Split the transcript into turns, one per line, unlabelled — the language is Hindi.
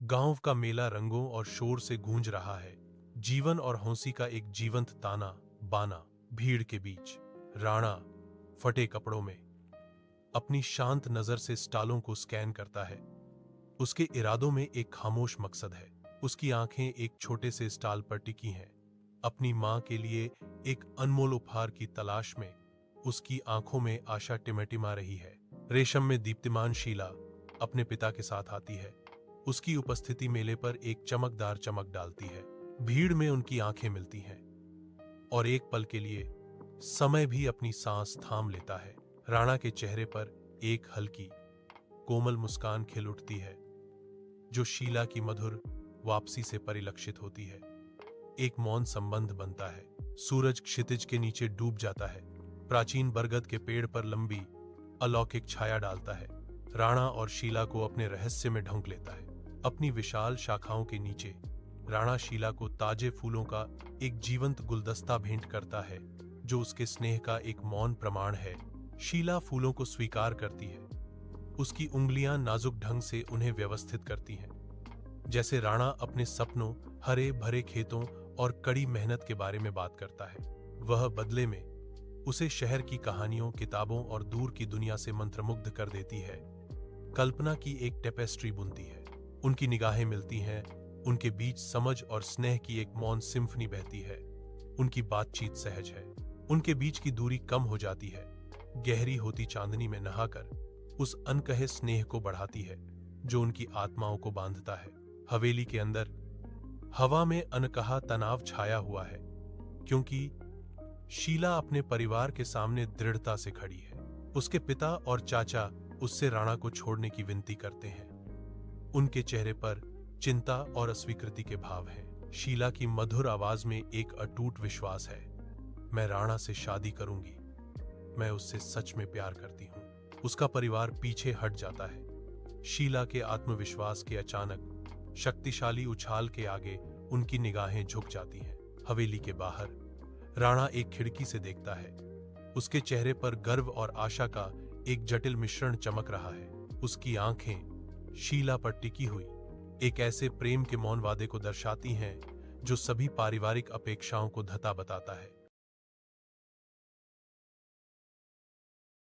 गांव का मेला रंगों और शोर से गूंज रहा है। जीवन और हौसी का एक जीवंत ताना बाना। भीड़ के बीच राणा फटे कपड़ों में अपनी शांत नजर से स्टालों को स्कैन करता है। उसके इरादों में एक खामोश मकसद है। उसकी आंखें एक छोटे से स्टाल पर टिकी हैं, अपनी मां के लिए एक अनमोल उपहार की तलाश में। उसकी आंखों में आशा टिमटिमा रही है। रेशम में दीप्तिमान शीला अपने पिता के साथ आती है। उसकी उपस्थिति मेले पर एक चमकदार चमक डालती है। भीड़ में उनकी आंखें मिलती हैं और एक पल के लिए समय भी अपनी सांस थाम लेता है। राणा के चेहरे पर एक हल्की कोमल मुस्कान खिल उठती है, जो शीला की मधुर वापसी से परिलक्षित होती है। एक मौन संबंध बनता है। सूरज क्षितिज के नीचे डूब जाता है। प्राचीन बरगद के पेड़ पर लंबी अलौकिक छाया डालता है। राणा और शीला को अपने रहस्य में ढंक लेता है। अपनी विशाल शाखाओं के नीचे राणा शीला को ताजे फूलों का एक जीवंत गुलदस्ता भेंट करता है, जो उसके स्नेह का एक मौन प्रमाण है। शीला फूलों को स्वीकार करती है। उसकी उंगलियां नाजुक ढंग से उन्हें व्यवस्थित करती हैं, जैसे राणा अपने सपनों, हरे भरे खेतों और कड़ी मेहनत के बारे में बात करता है। वह बदले में उसे शहर की कहानियों, किताबों और दूर की दुनिया से मंत्रमुग्ध कर देती है। कल्पना की एक टेपेस्ट्री बुनती है। उनकी निगाहें मिलती हैं, उनके बीच समझ और स्नेह की एक मौन सिम्फनी बहती है। उनकी बातचीत सहज है। उनके बीच की दूरी कम हो जाती है। गहरी होती चांदनी में नहाकर उस अनकहे स्नेह को बढ़ाती है, जो उनकी आत्माओं को बांधता है। हवेली के अंदर हवा में अनकहा तनाव छाया हुआ है, क्योंकि शीला अपने परिवार के सामने दृढ़ता से खड़ी है। उसके पिता और चाचा उससे राणा को छोड़ने की विनती करते हैं। उनके चेहरे पर चिंता और अस्वीकृति के भाव हैं। शीला की मधुर आवाज में एक अटूट विश्वास है। मैं राणा से शादी करूंगी। मैं उससे सच में प्यार करती हूं। उसका परिवार पीछे हट जाता है। शीला के आत्मविश्वास के अचानक शक्तिशाली उछाल के आगे उनकी निगाहें झुक जाती हैं। हवेली के बाहर राणा एक खिड़की से देखता है। उसके चेहरे पर गर्व और आशा का एक जटिल मिश्रण चमक रहा है। उसकी आंखें शीला पर टिकी हुई एक ऐसे प्रेम के मौन वादे को दर्शाती हैं, जो सभी पारिवारिक अपेक्षाओं को धता बताता है।